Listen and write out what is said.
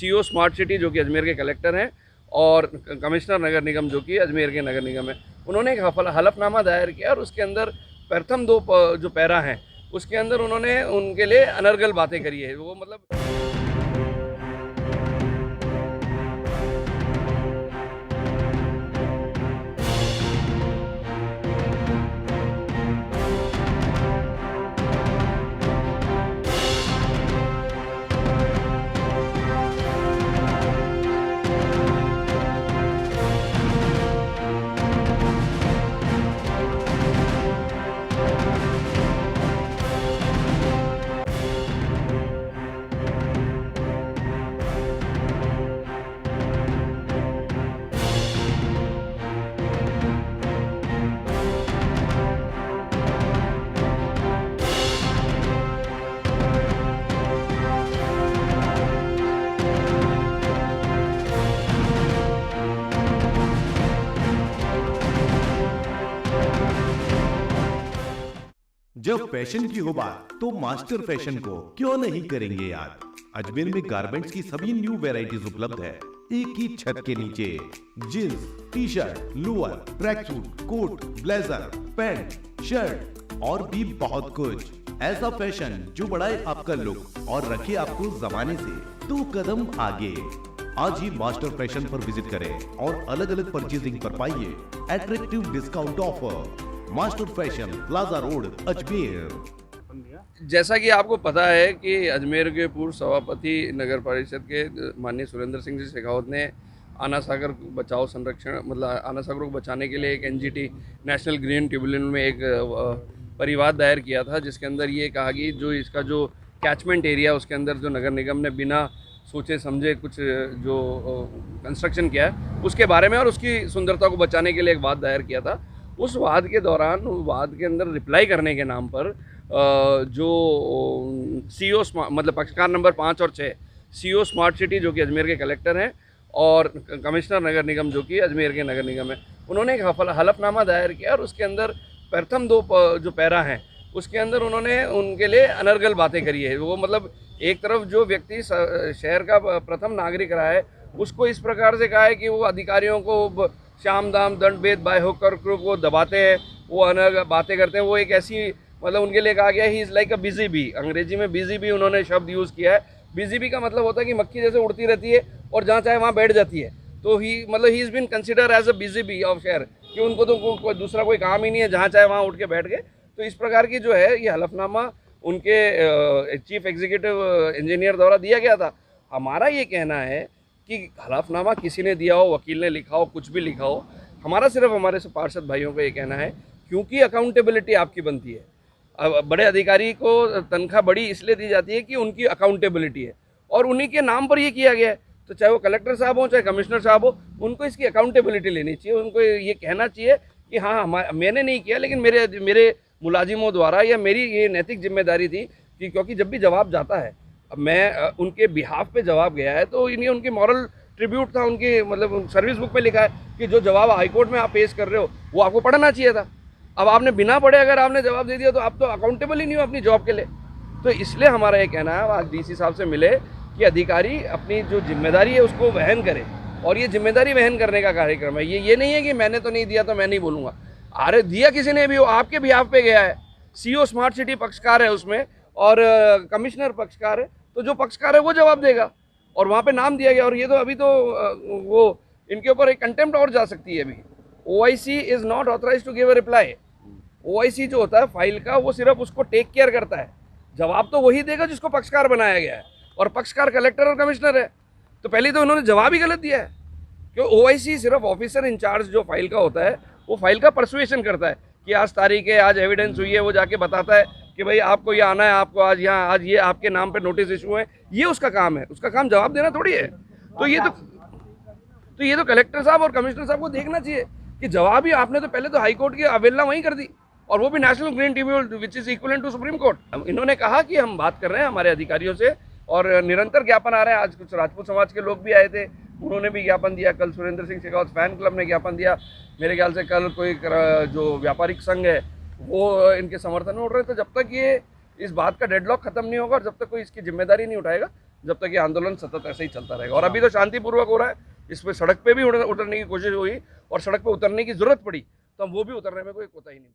CEO smart city जो कि अजमेर के कलेक्टर हैं और कमिश्नर नगर निगम जो कि अजमेर के नगर निगम है, उन्होंने एक हलफनामा दायर किया और उसके अंदर प्रथम दो जो पैरा हैं उसके अंदर उन्होंने उनके लिए अनर्गल बातें करी है। वो मतलब जब फैशन की हो बात तो मास्टर फैशन को क्यों नहीं करेंगे याद। अजमेर में गारमेंट्स की सभी न्यू वैरायटीज उपलब्ध है एक ही छत के नीचे। Jeans, T shirt, lower, track suit, coat, blazer, pant, shirt और भी बहुत कुछ। ऐसा फैशन जो बढ़ाए आपका लुक और रखे आपको जमाने से 2 कदम आगे। आज ही मास्टर फैशन पर विजिट करें और अलग अलग परचेजिंग पर पाइए attractive discount offer. Master fashion, plaza road, Ajmer. जैसा कि आपको पता है कि अजमेर के पूर्व सभापति नगर परिषद के माननीय सुरेंद्र सिंह जी शेखावत ने आना सागर बचाओ संरक्षण मतलब आना सागर को बचाने के लिए एक एनजीटी नेशनल ग्रीन ट्रिब्यूनल में एक परिवाद दायर किया था, जिसके अंदर ये कहा कि जो इसका जो कैचमेंट एरिया उसके अंदर जो नगर निगम ने बिना सोचे समझे कुछ जो कंस्ट्रक्शन किया है उसके बारे में और उसकी सुंदरता को बचाने के लिए एक वाद दायर किया था। उस वाद के दौरान वाद के अंदर रिप्लाई करने के नाम पर जो सीईओ मतलब पक्षकार नंबर 5 और 6 सीईओ स्मार्ट सिटी जो कि अजमेर के कलेक्टर हैं और कमिश्नर नगर निगम जो कि अजमेर के नगर निगम है, उन्होंने एक हलफनामा दायर किया और उसके अंदर प्रथम दो जो पैरा हैं उसके अंदर उन्होंने उनके लिए अनर्गल बातें करी है। वो मतलब एक तरफ जो व्यक्ति शहर का प्रथम नागरिक रहा है उसको इस प्रकार से कहा है कि वो अधिकारियों को शाम दाम दंड भेद बाय होकर को दबाते हैं, वो अनर्गल बातें करते हैं। वो एक ऐसी मतलब उनके लिए कहा गया he is like a busy bee, अंग्रेजी में बिजी बी उन्होंने शब्द यूज़ किया है। बिजी बी का मतलब होता है कि मक्खी जैसे उड़ती रहती है और जहाँ चाहे वहाँ बैठ जाती है, तो he is been consider as a busy bee of शहर कि उनको तो दूसरा कोई काम ही नहीं है, जहाँ चाहे वहाँ उठ के बैठ गए। तो इस प्रकार की जो है ये हलफनामा उनके चीफ एग्जीक्यूटिव इंजीनियर द्वारा दिया गया था। हमारा ये कहना है कि हलफनामा किसी ने दिया हो, वकील ने लिखा हो, कुछ भी लिखा हो, हमारा सिर्फ हमारे पार्षद भाइयों को ये कहना है क्योंकि अकाउंटेबिलिटी आपकी बनती है। अब बड़े अधिकारी को तनख्वाह बड़ी इसलिए दी जाती है कि उनकी अकाउंटेबिलिटी है और उन्हीं के नाम पर ये किया गया है। तो चाहे वो कलेक्टर साहब हो चाहे कमिश्नर साहब हो, उनको इसकी अकाउंटेबिलिटी लेनी चाहिए। उनको ये कहना चाहिए कि हाँ मैंने नहीं किया, लेकिन मेरे मुलाजिमों द्वारा या मेरी ये नैतिक जिम्मेदारी थी कि क्योंकि जब भी जवाब जाता है, अब मैं उनके बिहाफ पे जवाब गया है तो इन्हें उनकी मॉरल ट्रिब्यूट था, उनकी मतलब सर्विस बुक में लिखा है कि जो जवाब हाईकोर्ट में आप पेश कर रहे हो वो आपको पढ़ना चाहिए था। अब आपने बिना पढ़े अगर आपने जवाब दे दिया तो आप तो अकाउंटेबल ही नहीं हो अपनी जॉब के लिए। तो इसलिए हमारा ये कहना है, आज डीसी साहब से मिले कि अधिकारी अपनी जो जिम्मेदारी है उसको वहन करे और ये जिम्मेदारी वहन करने का कार्यक्रम है। ये नहीं है कि मैंने तो नहीं दिया तो मैं नहीं बोलूँगा। अरे दिया किसी ने भी हो, आपके बिहाफ पे गया है। सीईओ स्मार्ट सिटी पक्षकार है उसमें और कमिश्नर पक्षकार है, तो जो पक्षकार है वो जवाब देगा और वहाँ पे नाम दिया गया। और ये तो अभी तो वो इनके ऊपर एक कंटेम्प्ट और जा सकती है। अभी OIC is not authorize to give a reply. OIC जो होता है फाइल का, वो सिर्फ उसको टेक केयर करता है, जवाब तो वही देगा जिसको पक्षकार बनाया गया है और पक्षकार कलेक्टर और कमिश्नर है। तो पहले तो उन्होंने जवाब ही गलत दिया है क्यों। OIC सिर्फ ऑफिसर इंचार्ज जो फाइल का होता है वो फाइल का परसुएशन करता है कि आज तारीख है, आज एविडेंस हुई है, वो जाके बताता है कि भाई आपको ये आना है, आपको आज यहाँ आज ये आपके नाम पे नोटिस इशू है, ये उसका काम है। उसका काम जवाब देना थोड़ी है। तो ये तो कलेक्टर साहब और कमिश्नर साहब को देखना चाहिए कि जवाब ही आपने तो पहले तो हाई कोर्ट की अवहेलना वहीं कर दी और वो भी national green tribunal which is equivalent to supreme court. इन्होंने कहा कि हम बात कर रहे हैं हमारे अधिकारियों से और निरंतर ज्ञापन आ रहे हैं। आज कुछ राजपूत समाज के लोग भी आए थे, उन्होंने भी ज्ञापन दिया। कल सुरेंद्र सिंह शेखावत फैन क्लब ने ज्ञापन दिया। मेरे ख्याल से कल कोई जो व्यापारिक संघ है वो इनके समर्थन में उठ रहे हैं। तो जब तक ये इस बात का डेडलॉक खत्म नहीं होगा और जब तक कोई इसकी जिम्मेदारी नहीं उठाएगा, जब तक ये आंदोलन सतत ऐसे ही चलता रहेगा। और अभी तो शांतिपूर्वक हो रहा है, इस पे सड़क पे भी उतरने की कोशिश हुई और सड़क पे उतरने की जरूरत पड़ी तो हम वो भी उतरने में कोई कोताही नहीं।